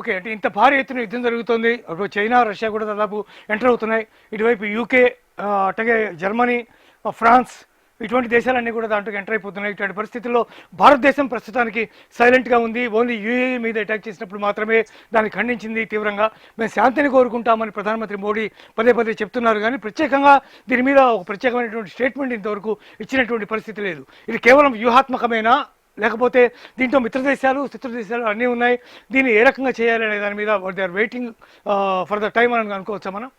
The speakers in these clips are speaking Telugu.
ఓకే. అంటే ఇంత భారీ ఎత్తున యుద్ధం జరుగుతోంది. అప్పుడు చైనా, రష్యా కూడా దాదాపు ఎంటర్ అవుతున్నాయి. ఇటువైపు యూకే, అట్లాగే జర్మనీ, ఫ్రాన్స్ ఇటువంటి దేశాలన్నీ కూడా దాంట్లోకి ఎంటర్ అయిపోతున్నాయి. ఇటువంటి పరిస్థితుల్లో భారతదేశం ప్రస్తుతానికి సైలెంట్‌గా ఉంది. ఓన్లీ యూఏఈ మీద అటాక్ చేసినప్పుడు మాత్రమే దాన్ని ఖండించింది తీవ్రంగా. మేము శాంతిని కోరుకుంటామని ప్రధానమంత్రి మోడీ పదే పదే చెప్తున్నారు గానీ, ప్రత్యేకంగా దీని మీద ఒక ప్రత్యేకమైనటువంటి స్టేట్మెంట్ ఇంతవరకు ఇచ్చినటువంటి పరిస్థితి లేదు. ఇది కేవలం వ్యూహాత్మకమేనా? లేకపోతే దీంట్లో మిత్ర దేశాలు, శత్రు దేశాలు అన్నీ ఉన్నాయి. దీన్ని ఏ రకంగా చేయాలి అనే దాని మీద they are waiting for the time అని అనుకోవచ్చా మనం?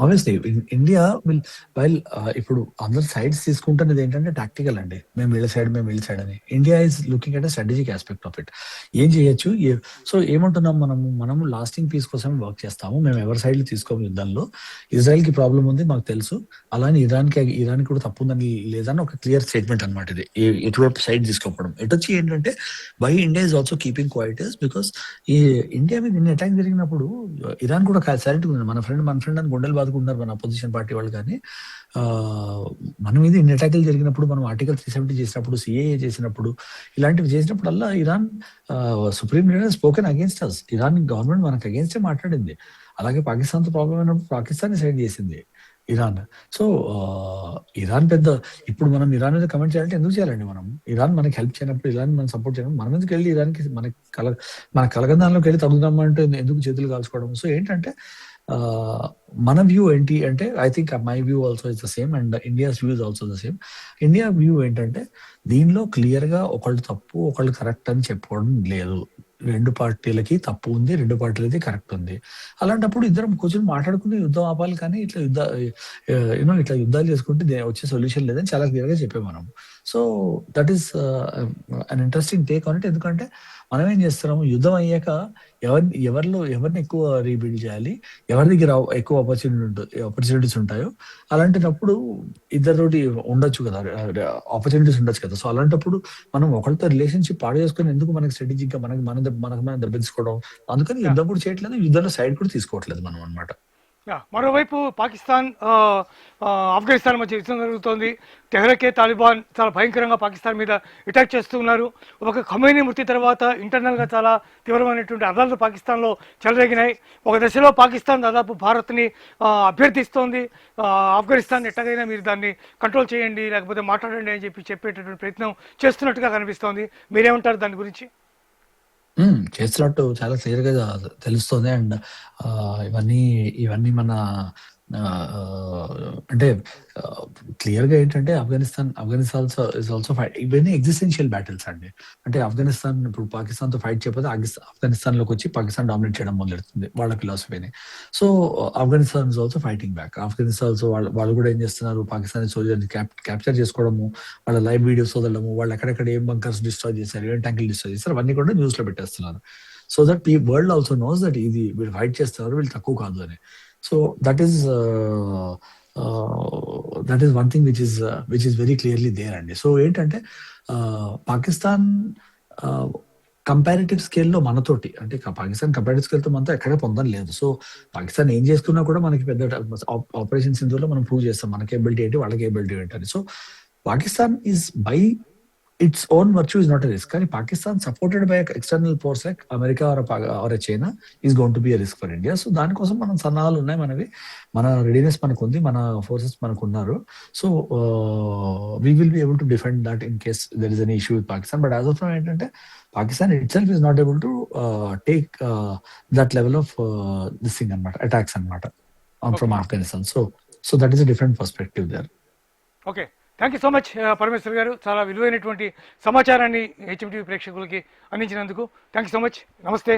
ఆబ్వియస్లీ ఇండియా విల్ వైల్ ఇప్పుడు అందరు సైడ్స్ తీసుకుంటున్నది ఏంటంటే టాక్టికల్ అండి. మేము వీళ్ళ సైడ్, మేము వీళ్ళ సైడ్ అని. India is looking at strategic aspect of it. ఏం చేయొచ్చు? సో ఏమంటున్నాం మనము లాస్టింగ్ పీస్ కోసం వర్క్ చేస్తాము. మేము ఎవరి సైడ్లు తీసుకోము యుద్ధంలో. ఇజ్రాయెల్ కి ప్రాబ్లం ఉంది మాకు తెలుసు. అలానే ఇరాన్ కూడా తప్పు ఉందని లేదని ఒక క్లియర్ స్టేట్మెంట్ అనమాట ఇది. ఎటువైపు సైడ్ తీసుకోకపోవడం. ఎటొచ్చి ఏంటంటే why India is also keeping quiet is because ఈ ఇండియా మీద ఇన్ని అటాక్ జరిగినప్పుడు ఇరాన్ కూడా సైలెంట్ ఉంది. మన ఫ్రెండ్ అని గుండెలు బాదుకుంటున్నారు మన అపోజిషన్ పార్టీ వాళ్ళు. కానీ మన మీద ఇన్ని అటాకులు జరిగినప్పుడు, మనం ఆర్టికల్ 370 చేసినప్పుడు, సిఏఏ చేసినప్పుడు, ఇలాంటివి చేసినప్పుడు అలా Iran supreme leader spoken against us. Iran government మనకు అగేన్స్టే మాట్లాడింది. అలాగే పాకిస్తాన్తో ప్రాబ్లం అయినప్పుడు పాకిస్తాన్ సైడ్ చేసింది ఇరాన్. సో ఇరాన్ పెద్ద ఇప్పుడు మనం ఇరాన్ మీద కమెంట్ చేయాలంటే ఎందుకు చేయాలండి? మనం ఇరాన్ మనకి హెల్ప్ చేయనప్పుడు, ఇరాన్ మనం సపోర్ట్ చేయడం, మనం ఎందుకు వెళ్ళి ఇరాన్కి మన కలగందాల్లోకి వెళ్ళి తగ్గుదామంటే ఎందుకు చేతులు కాల్చుకోవడం? సో ఏంటంటే మన వ్యూ ఏంటి అంటే, I think my view also is the same and India's view is also the same. India view ఏంటంటే దీనిలో క్లియర్ గా ఒకళ్ళు తప్పు ఒకళ్ళు కరెక్ట్ అని చెప్పుకోవడం లేదు. రెండు పార్టీలకి తప్పు ఉంది, రెండు పార్టీలకి కరెక్ట్ ఉంది. అలాంటప్పుడు ఇద్దరం కూర్చొని మాట్లాడుకుని యుద్ధం ఆపాలి. కానీ ఇట్లా ఇట్లా యుద్ధాలు చేసుకుంటే వచ్చే సొల్యూషన్ లేదని చాలా క్లియర్ గా చెప్పాం మనం. So that is an interesting take on it. ఎందుకంటే మనం ఏం చేస్తున్నాము, యుద్ధం అయ్యాక ఎవరిని ఎక్కువ రీబిల్డ్ చేయాలి, ఎవరి దగ్గర ఎక్కువ ఆపర్చునిటీస్ ఉంటాయో అలాంటినప్పుడు ఇద్దరితోటి ఉండొచ్చు కదా, ఆపర్చునిటీస్ ఉండొచ్చు కదా. సో అలాంటప్పుడు మనం ఒకరితో రిలేషన్షిప్ పాడు చేసుకుని ఎందుకు మనకి స్ట్రాటజిక్ గా మనం దెబ్బతీసుకోవడం? అందుకని యుద్ధం కూడా చేయట్లేదు, యుద్ధంలో సైడ్ కూడా తీసుకోవట్లేదు మనం అనమాట. మరోవైపు పాకిస్తాన్, ఆఫ్ఘనిస్తాన్ మధ్య యుద్ధం జరుగుతోంది. తెహ్రకే తాలిబాన్ చాలా భయంకరంగా పాకిస్తాన్ మీద అటాక్ చేస్తూ ఉన్నారు. ఒక ఖమేనీ మృతి తర్వాత ఇంటర్నల్గా చాలా తీవ్రమైనటువంటి అదాలు పాకిస్తాన్లో చెలరేగినాయి. ఒక దశలో పాకిస్తాన్ దాదాపు భారత్ని అభ్యర్థిస్తోంది, ఆఫ్ఘనిస్తాన్ ఎట్టగైనా మీరు దాన్ని కంట్రోల్ చేయండి లేకపోతే మాట్లాడండి అని చెప్పేటటువంటి ప్రయత్నం చేస్తున్నట్టుగా కనిపిస్తోంది. మీరేమంటారు దాని గురించి? చేస్తున్నట్టు చాలా క్లియర్ గా తెలుస్తుంది. అండ్ ఇవన్నీ ఇవన్నీ మన అంటే క్లియర్ గా ఏంటంటే ఆఫ్ఘనిస్తాన్ ఇస్ ఆల్సో ఫైట్. ఇవన్నీ ఎగ్జిస్టెన్షియల్ బ్యాటిల్స్ అండి. అంటే ఆఫ్ఘనిస్తాన్ ఇప్పుడు పాకిస్తాన్ తో ఫైట్ చేయకపోతే ఆఫ్ఘనిస్తాన్ లోకి వచ్చి పాకిస్తాన్ డామినేట్ చేయడం మొదలెడుతుంది వాళ్ళ ఫిలాసఫీని. So Afghanistan is also fighting back. Afghanistan also వాళ్ళు కూడా ఏం చేస్తున్నారు, పాకిస్తానీ సోల్జర్ క్యాప్చర్ చేసుకోవడము, వాళ్ళ లైవ్ వీడియోస్ వదలడము, వాళ్ళు ఎక్కడెక్కడ ఏం బంకర్స్ డిస్ట్రాయ్ చేశారు, ఏం ట్యాంకులు డిస్ట్రాయ్ చేశారు, అవన్నీ కూడా న్యూస్ లో పెట్టేస్తున్నారు. So that world also knows that ఇది వీళ్ళు ఫైట్ చేస్తున్నారు, వీళ్ళు తక్కువ కాదు అని. So that is one thing which is very clearly there అండి. సో ఏంటంటే పాకిస్తాన్ కంపారిటివ్ స్కేల్లో మనతోటి, అంటే పాకిస్తాన్ కంపారిటివ్ స్కేల్తో మనతో ఎక్కడ పొందడం లేదు. సో పాకిస్తాన్ ఏం చేసుకున్నా కూడా మనకి పెద్ద ఆపరేషన్ సింధూర్లో మనం ప్రూవ్ చేస్తాం మన కేబిలిటీ ఏంటి, వాళ్ళ కేబిలిటీ ఏంటి అని. So Pakistan is by its own virtue is not a risk. కానీ Pakistan supported by external force like America are China is going to be a risk for India. So దానికోసం మనం సన్నాహాలు ఉన్నాయి మనవి, మన రెడీనెస్ మనకు ఉంది, మన ఫోర్సెస్ మనకు ఉన్నారు. So we will be able to defend that in case there is an issue with Pakistan. But as of now ఏంటంటే Pakistan itself is not able to take that level of this thing అనమాట, అటాక్స్ అనమాట from Afghanistan. So that is a different perspective there. Okay, thank you so much Parameshwar గారు. చాలా విలువైనటువంటి సమాచారాన్ని హెచ్ఎం టీవీ ప్రేక్షకులకి అందించినందుకు థ్యాంక్ యూ సో మచ్. నమస్తే.